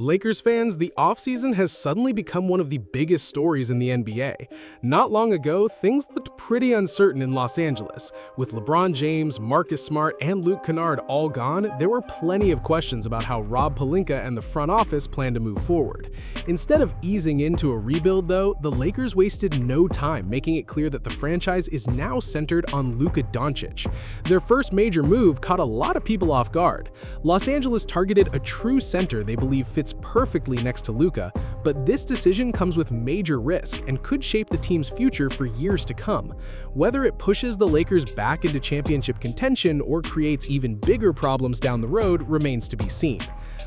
Lakers fans, the offseason has suddenly become one of the biggest stories in the NBA. Not long ago, things looked pretty uncertain in Los Angeles. With LeBron James, Marcus Smart, and Luke Kennard all gone, there were plenty of questions about how Rob Pelinka and the front office plan to move forward. Instead of easing into a rebuild, though, the Lakers wasted no time making it clear that the franchise is now centered on Luka Doncic. Their first major move caught a lot of people off guard. Los Angeles targeted a true center they believe fits perfectly next to Luka, but this decision comes with major risk and could shape the team's future for years to come. Whether it pushes the Lakers back into championship contention or creates even bigger problems down the road remains to be seen.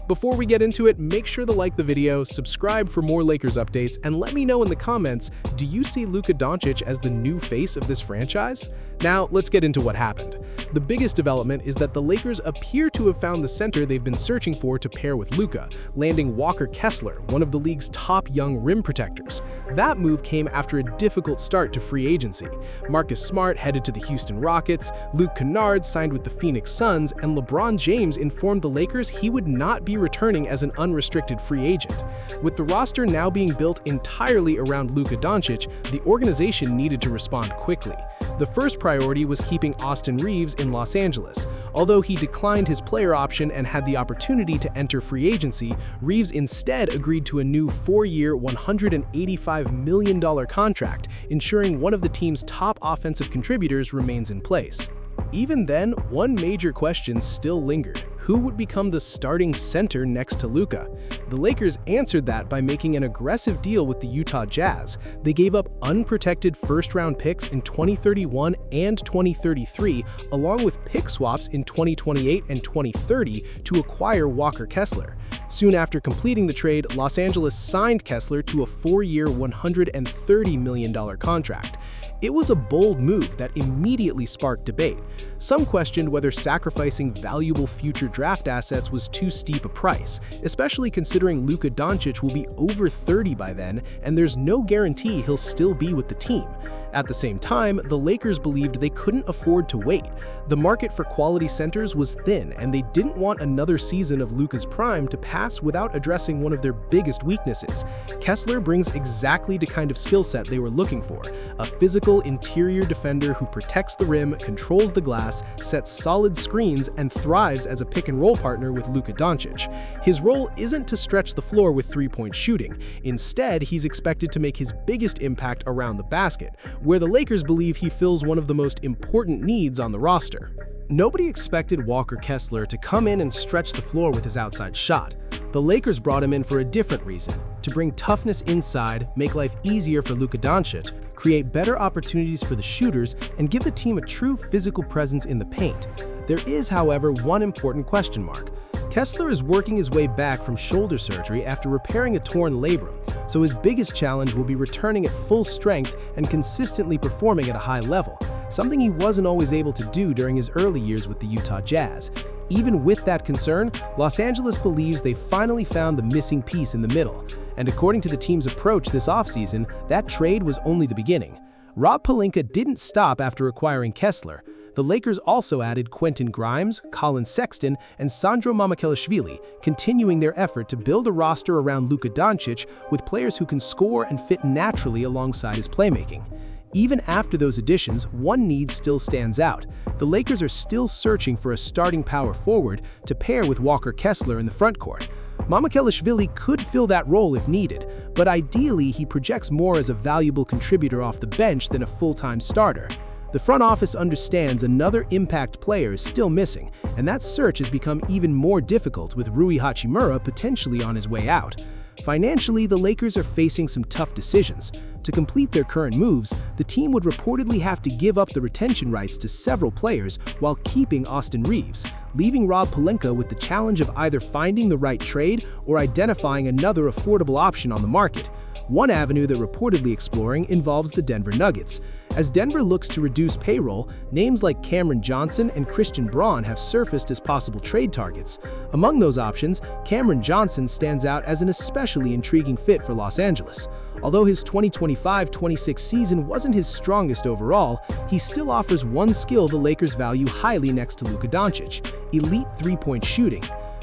Before we get into it, make sure to like the video, subscribe for more Lakers updates, and let me know in the comments, do you see Luka Doncic as the new face of this franchise? Now, let's get into what happened. The biggest development is that the Lakers appear to have found the center they've been searching for to pair with Luka, landing Walker Kessler, one of the league's top young rim protectors. That move came after a difficult start to free agency. Marcus Smart headed to the Houston Rockets, Luke Kennard signed with the Phoenix Suns, and LeBron James informed the Lakers he would not be returning as an unrestricted free agent. With the roster now being built entirely around Luka Doncic, the organization needed to respond quickly. The first priority was keeping Austin Reaves in Los Angeles. Although he declined his player option and had the opportunity to enter free agency, Reaves instead agreed to a new 4-year, $185 million contract, ensuring one of the team's top offensive contributors remains in place. Even then, one major question still lingered. Who would become the starting center next to Luka? The Lakers answered that by making an aggressive deal with the Utah Jazz. They gave up unprotected first-round picks in 2031 and 2033, along with pick swaps in 2028 and 2030 to acquire Walker Kessler. Soon after completing the trade, Los Angeles signed Kessler to a 4-year, $130 million contract. It was a bold move that immediately sparked debate. Some questioned whether sacrificing valuable future draft assets was too steep a price, especially considering Luka Doncic will be over 30 by then, and there's no guarantee he'll still be with the team. At the same time, the Lakers believed they couldn't afford to wait. The market for quality centers was thin, and they didn't want another season of Luka's prime to pass without addressing one of their biggest weaknesses. Kessler brings exactly the kind of skill set they were looking for, a physical interior defender who protects the rim, controls the glass, sets solid screens, and thrives as a pick-and-roll partner with Luka Doncic. His role isn't to stretch the floor with three-point shooting. Instead, he's expected to make his biggest impact around the basket, where the Lakers believe he fills one of the most important needs on the roster. Nobody expected Walker Kessler to come in and stretch the floor with his outside shot. The Lakers brought him in for a different reason, to bring toughness inside, make life easier for Luka Doncic, create better opportunities for the shooters, and give the team a true physical presence in the paint. There is, however, one important question mark. Kessler is working his way back from shoulder surgery after repairing a torn labrum, so his biggest challenge will be returning at full strength and consistently performing at a high level, something he wasn't always able to do during his early years with the Utah Jazz. Even with that concern, Los Angeles believes they finally found the missing piece in the middle, and according to the team's approach this offseason, that trade was only the beginning. Rob Pelinka didn't stop after acquiring Kessler. The Lakers also added Quentin Grimes, Colin Sexton, and Sandro Mamukelashvili, continuing their effort to build a roster around Luka Doncic with players who can score and fit naturally alongside his playmaking. Even after those additions, one need still stands out. The Lakers are still searching for a starting power forward to pair with Walker Kessler in the frontcourt. Mamukelashvili could fill that role if needed, but ideally he projects more as a valuable contributor off the bench than a full-time starter. The front office understands another impact player is still missing, and that search has become even more difficult with Rui Hachimura potentially on his way out. Financially, the Lakers are facing some tough decisions. To complete their current moves, the team would reportedly have to give up the retention rights to several players while keeping Austin Reaves, leaving Rob Pelinka with the challenge of either finding the right trade or identifying another affordable option on the market. One avenue they're reportedly exploring involves the Denver Nuggets. As Denver looks to reduce payroll, names like Cameron Johnson and Christian Braun have surfaced as possible trade targets. Among those options, Cameron Johnson stands out as an especially intriguing fit for Los Angeles. Although his 2025-26 season wasn't his strongest overall, he still offers one skill the Lakers value highly next to Luka Doncic: elite three-point shooting.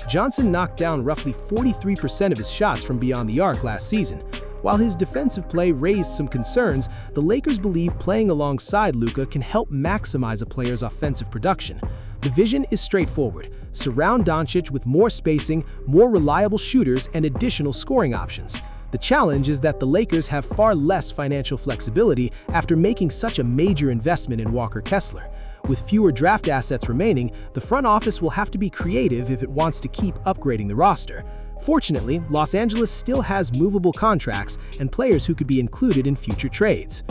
Johnson knocked down roughly 43% of his shots from beyond the arc last season. While his defensive play raised some concerns, the Lakers believe playing alongside Luka can help maximize a player's offensive production. The vision is straightforward: surround Doncic with more spacing, more reliable shooters, and additional scoring options. The challenge is that the Lakers have far less financial flexibility after making such a major investment in Walker Kessler. With fewer draft assets remaining, the front office will have to be creative if it wants to keep upgrading the roster. Fortunately, Los Angeles still has movable contracts and players who could be included in future trades.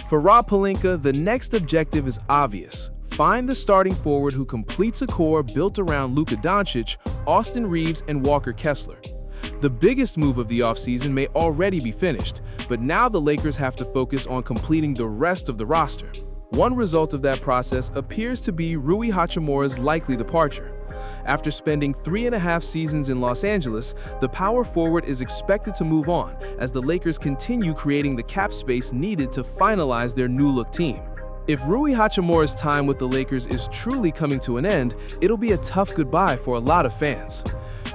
For Rob Pelinka, the next objective is obvious. Find the starting forward who completes a core built around Luka Doncic, Austin Reeves, and Walker Kessler. The biggest move of the offseason may already be finished, but now the Lakers have to focus on completing the rest of the roster. One result of that process appears to be Rui Hachimura's likely departure. After spending 3.5 seasons in Los Angeles, the power forward is expected to move on as the Lakers continue creating the cap space needed to finalize their new-look team. If Rui Hachimura's time with the Lakers is truly coming to an end, it'll be a tough goodbye for a lot of fans.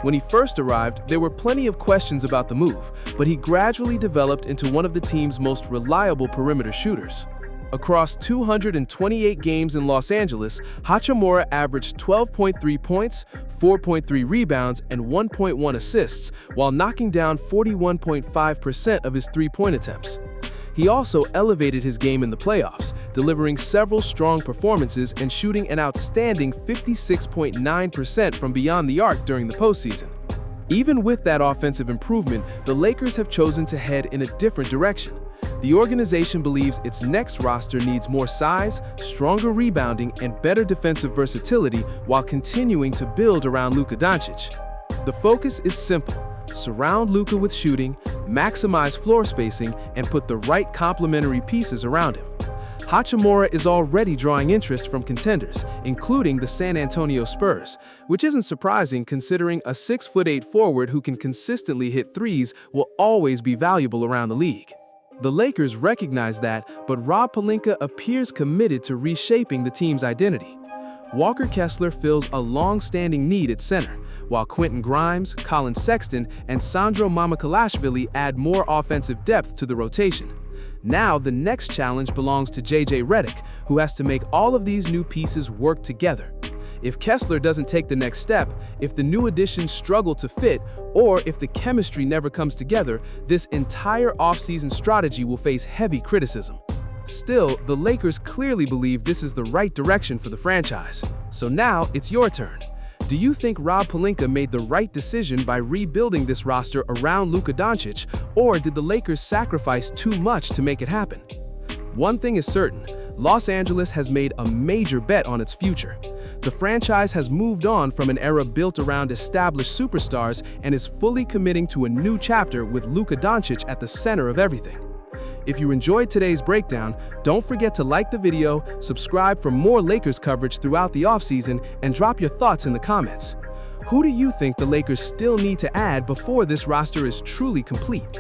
When he first arrived, there were plenty of questions about the move, but he gradually developed into one of the team's most reliable perimeter shooters. Across 228 games in Los Angeles, Hachimura averaged 12.3 points, 4.3 rebounds, and 1.1 assists, while knocking down 41.5% of his three-point attempts. He also elevated his game in the playoffs, delivering several strong performances and shooting an outstanding 56.9% from beyond the arc during the postseason. Even with that offensive improvement, the Lakers have chosen to head in a different direction. The organization believes its next roster needs more size, stronger rebounding, and better defensive versatility while continuing to build around Luka Doncic. The focus is simple: surround Luka with shooting, maximize floor spacing, and put the right complementary pieces around him. Hachimura is already drawing interest from contenders, including the San Antonio Spurs, which isn't surprising considering a 6'8" forward who can consistently hit threes will always be valuable around the league. The Lakers recognize that, but Rob Pelinka appears committed to reshaping the team's identity. Walker Kessler fills a long-standing need at center, while Quentin Grimes, Colin Sexton, and Sandro Mamukelashvili add more offensive depth to the rotation. Now the next challenge belongs to JJ Redick, who has to make all of these new pieces work together. If Kessler doesn't take the next step, if the new additions struggle to fit, or if the chemistry never comes together, this entire offseason strategy will face heavy criticism. Still, the Lakers clearly believe this is the right direction for the franchise. So now it's your turn. Do you think Rob Pelinka made the right decision by rebuilding this roster around Luka Doncic, or did the Lakers sacrifice too much to make it happen? One thing is certain: Los Angeles has made a major bet on its future. The franchise has moved on from an era built around established superstars and is fully committing to a new chapter with Luka Doncic at the center of everything. If you enjoyed today's breakdown, don't forget to like the video, subscribe for more Lakers coverage throughout the offseason, and drop your thoughts in the comments. Who do you think the Lakers still need to add before this roster is truly complete?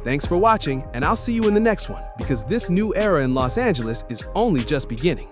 Thanks for watching, and I'll see you in the next one, because this new era in Los Angeles is only just beginning.